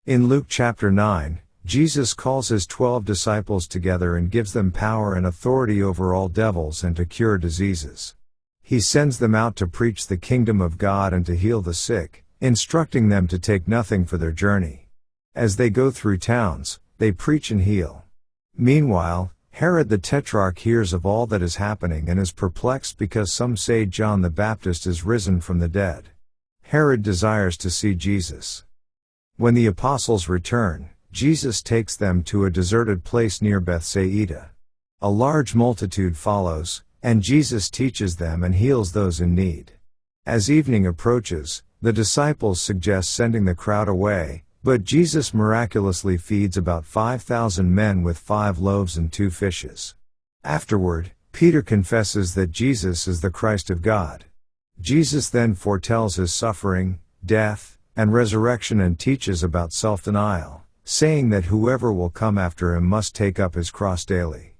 In Luke chapter 9, Jesus calls his 12 disciples together and gives them power and authority over all devils and to cure diseases. He sends them out to preach the kingdom of God and to heal the sick, instructing them to take nothing for their journey. As they go through towns, they preach and heal. Meanwhile, Herod the Tetrarch hears of all that is happening and is perplexed because some say John the Baptist is risen from the dead. Herod desires to see Jesus. When the apostles return, Jesus takes them to a deserted place near Bethsaida. A large multitude follows, and Jesus teaches them and heals those in need. As evening approaches, the disciples suggest sending the crowd away, but Jesus miraculously feeds about 5,000 men with 5 loaves and 2 fishes. Afterward, Peter confesses that Jesus is the Christ of God. Jesus then foretells his suffering, death, and resurrection and teaches about self-denial, saying that whoever will come after him must take up his cross daily.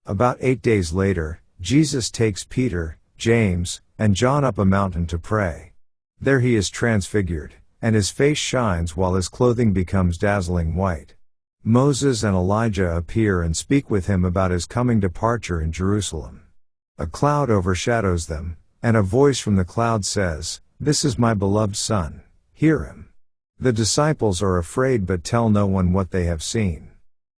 About 8 days later, Jesus takes Peter, James, and John up a mountain to pray. There he is transfigured, and his face shines while his clothing becomes dazzling white. Moses and Elijah appear and speak with him about his coming departure in Jerusalem. A cloud overshadows them, and a voice from the cloud says, "This is my beloved Son. Hear him." The disciples are afraid but tell no one what they have seen.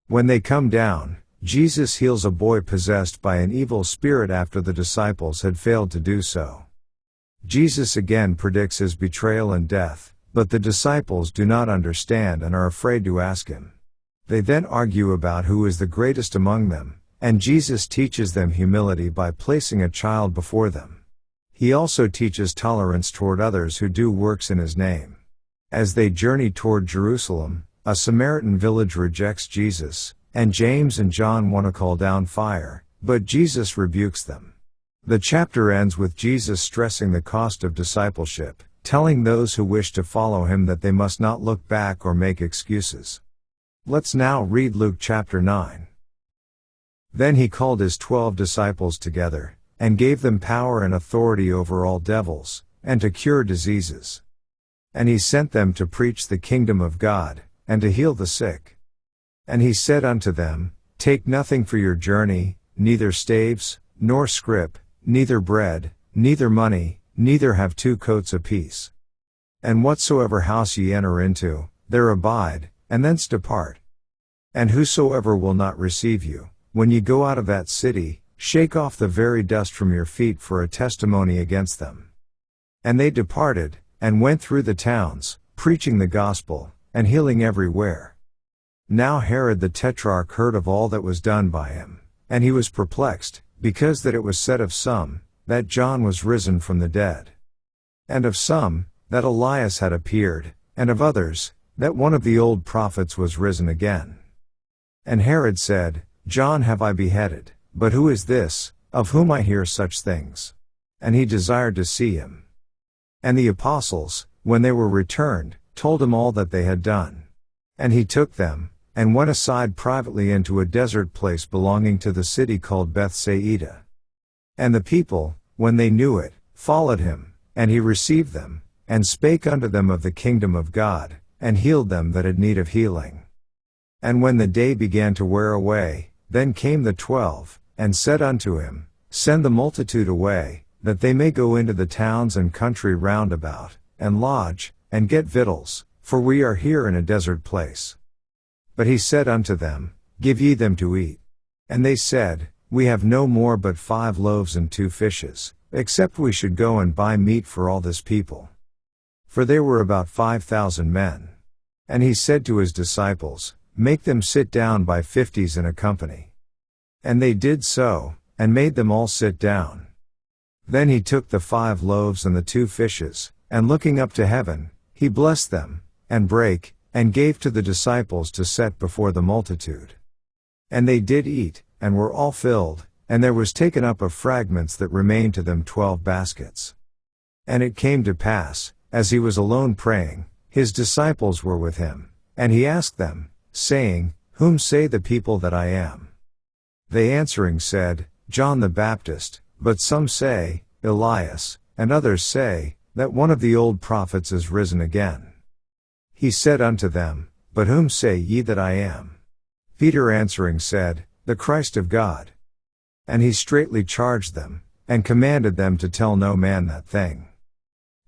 When they come down, Jesus heals a boy possessed by an evil spirit after the disciples had failed to do so. Jesus again predicts his betrayal and death, but the disciples do not understand and are afraid to ask him. They then argue about who is the greatest among them, and Jesus teaches them humility by placing a child before them. He also teaches tolerance toward others who do works in his name. As they journey toward Jerusalem, a Samaritan village rejects Jesus, and James and John want to call down fire, but Jesus rebukes them. The chapter ends with Jesus stressing the cost of discipleship, telling those who wish to follow him that they must not look back or make excuses. Let's now read Luke chapter 9. Then he called his 12 disciples together, and gave them power and authority over all devils, and to cure diseases. And he sent them to preach the kingdom of God, and to heal the sick. And he said unto them, Take nothing for your journey, neither staves, nor scrip, neither bread, neither money, neither have 2 coats apiece. And whatsoever house ye enter into, there abide, and thence depart. And whosoever will not receive you, when ye go out of that city, shake off the very dust from your feet for a testimony against them. And they departed, and went through the towns, preaching the gospel, and healing everywhere. Now Herod the Tetrarch heard of all that was done by him, and he was perplexed, because that it was said of some, that John was risen from the dead. And of some, that Elias had appeared, and of others, that one of the old prophets was risen again. And Herod said, John have I beheaded, but who is this, of whom I hear such things? And he desired to see him. And the apostles, when they were returned, told him all that they had done. And he took them, and went aside privately into a desert place belonging to the city called Bethsaida. And the people, when they knew it, followed him, and he received them, and spake unto them of the kingdom of God, and healed them that had need of healing. And when the day began to wear away, then came the 12, and said unto him, Send the multitude away, that they may go into the towns and country round about, and lodge, and get victuals, for we are here in a desert place. But he said unto them, Give ye them to eat. And they said, We have no more but 5 loaves and 2 fishes, except we should go and buy meat for all this people. For they were about 5,000 men. And he said to his disciples, Make them sit down by 50s in a company. And they did so, and made them all sit down. Then he took the 5 loaves and the 2 fishes, and looking up to heaven, he blessed them, and brake, and gave to the disciples to set before the multitude. And they did eat, and were all filled, and there was taken up of fragments that remained to them 12 baskets. And it came to pass, as he was alone praying, his disciples were with him, and he asked them, saying, Whom say the people that I am? They answering said, John the Baptist, but some say, Elias, and others say, that one of the old prophets is risen again. He said unto them, But whom say ye that I am? Peter answering said, The Christ of God. And he straitly charged them, and commanded them to tell no man that thing,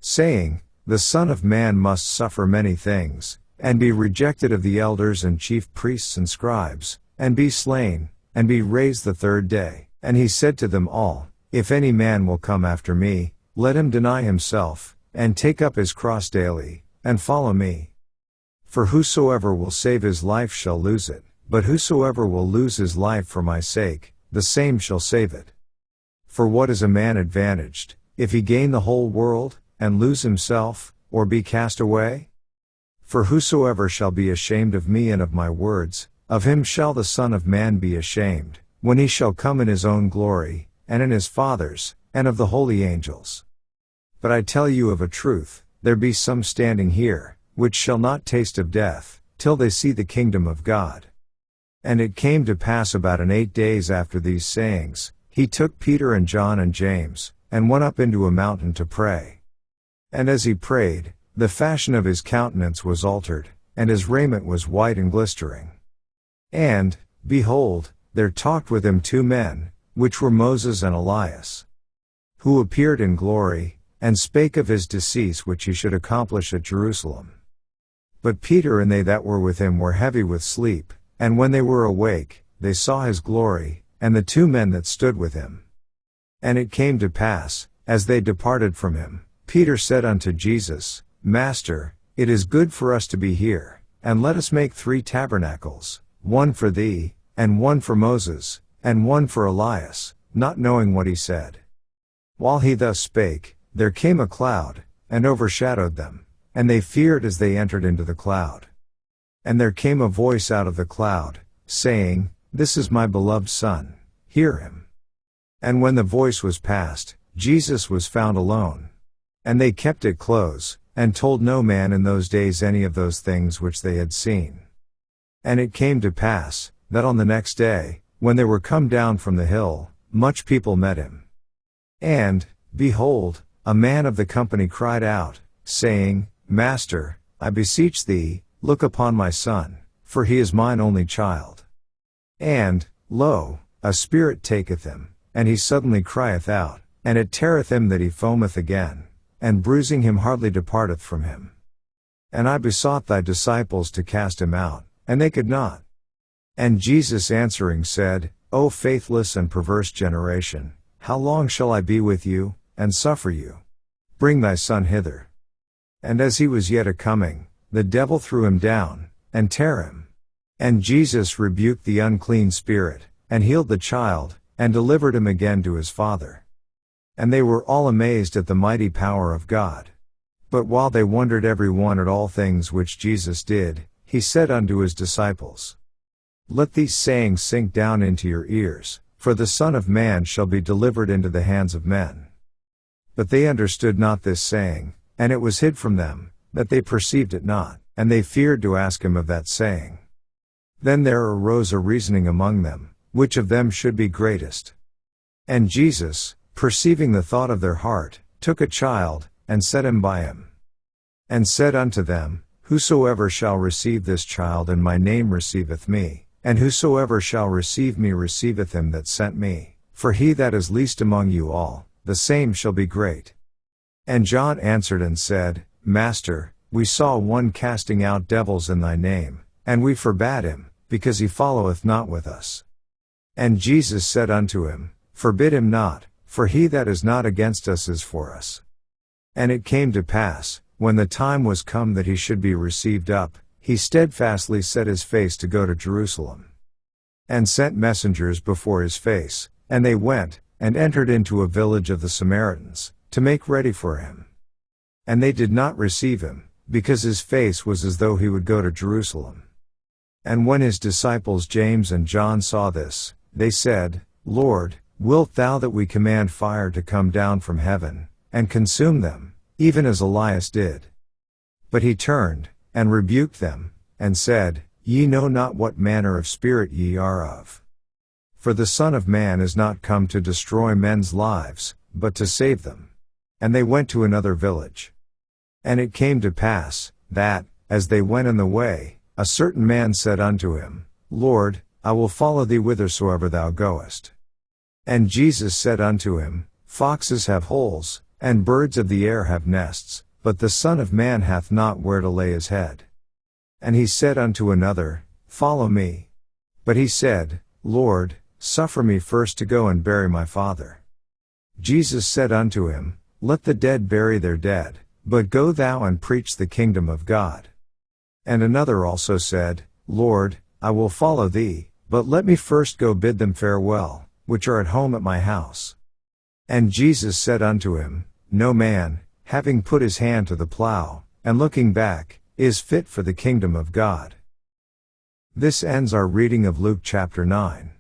saying, The Son of Man must suffer many things, and be rejected of the elders and chief priests and scribes, and be slain, and be raised the third day. And he said to them all, If any man will come after me, let him deny himself, and take up his cross daily, and follow me. For whosoever will save his life shall lose it, but whosoever will lose his life for my sake, the same shall save it. For what is a man advantaged, if he gain the whole world, and lose himself, or be cast away? For whosoever shall be ashamed of me and of my words, of him shall the Son of Man be ashamed, when he shall come in his own glory, and in his Father's, and of the holy angels. But I tell you of a truth, there be some standing here, which shall not taste of death, till they see the kingdom of God. And it came to pass about 8 days after these sayings, he took Peter and John and James, and went up into a mountain to pray. And as he prayed, the fashion of his countenance was altered, and his raiment was white and glistering. And, behold, there talked with him 2 men, which were Moses and Elias, who appeared in glory, and spake of his decease which he should accomplish at Jerusalem. But Peter and they that were with him were heavy with sleep, and when they were awake, they saw his glory, and the 2 men that stood with him. And it came to pass, as they departed from him, Peter said unto Jesus, Master, it is good for us to be here, and let us make 3 tabernacles, one for thee, and one for Moses, and one for Elias, not knowing what he said. While he thus spake, there came a cloud, and overshadowed them, and they feared as they entered into the cloud. And there came a voice out of the cloud, saying, This is my beloved Son, hear him. And when the voice was past, Jesus was found alone. And they kept it close, and told no man in those days any of those things which they had seen. And it came to pass, that on the next day, when they were come down from the hill, much people met him. And, behold, a man of the company cried out, saying, Master, I beseech thee, look upon my son, for he is mine only child. And, lo, a spirit taketh him, and he suddenly crieth out, and it teareth him that he foameth again, and bruising him hardly departeth from him. And I besought thy disciples to cast him out, and they could not. And Jesus answering said, O faithless and perverse generation, how long shall I be with you, and suffer you? Bring thy son hither. And as he was yet a-coming, the devil threw him down, and tare him. And Jesus rebuked the unclean spirit, and healed the child, and delivered him again to his father. And they were all amazed at the mighty power of God. But while they wondered every one at all things which Jesus did, he said unto his disciples, Let these sayings sink down into your ears, for the Son of Man shall be delivered into the hands of men. But they understood not this saying, and it was hid from them, that they perceived it not, and they feared to ask him of that saying. Then there arose a reasoning among them, which of them should be greatest. And Jesus, perceiving the thought of their heart, took a child, and set him by him. And said unto them, Whosoever shall receive this child in my name receiveth me, and whosoever shall receive me receiveth him that sent me, for he that is least among you all, the same shall be great. And John answered and said, Master, we saw one casting out devils in thy name, and we forbade him, because he followeth not with us. And Jesus said unto him, Forbid him not, for he that is not against us is for us. And it came to pass, when the time was come that he should be received up, he steadfastly set his face to go to Jerusalem. And sent messengers before his face, and they went, and entered into a village of the Samaritans, to make ready for him. And they did not receive him, because his face was as though he would go to Jerusalem. And when his disciples James and John saw this, they said, Lord, wilt thou that we command fire to come down from heaven, and consume them, even as Elias did? But he turned, and rebuked them, and said, Ye know not what manner of spirit ye are of. For the Son of Man is not come to destroy men's lives, but to save them. And they went to another village. And it came to pass, that, as they went in the way, A certain man said unto him, Lord, I will follow thee whithersoever thou goest. And Jesus said unto him, Foxes have holes, and birds of the air have nests, but the Son of Man hath not where to lay his head. And he said unto another, Follow me. But he said, Lord, suffer me first to go and bury my father. Jesus said unto him, Let the dead bury their dead, but go thou and preach the kingdom of God. And another also said, Lord, I will follow thee, but let me first go bid them farewell, which are at home at my house. And Jesus said unto him, No man, having put his hand to the plow, and looking back, is fit for the kingdom of God. This ends our reading of Luke chapter 9.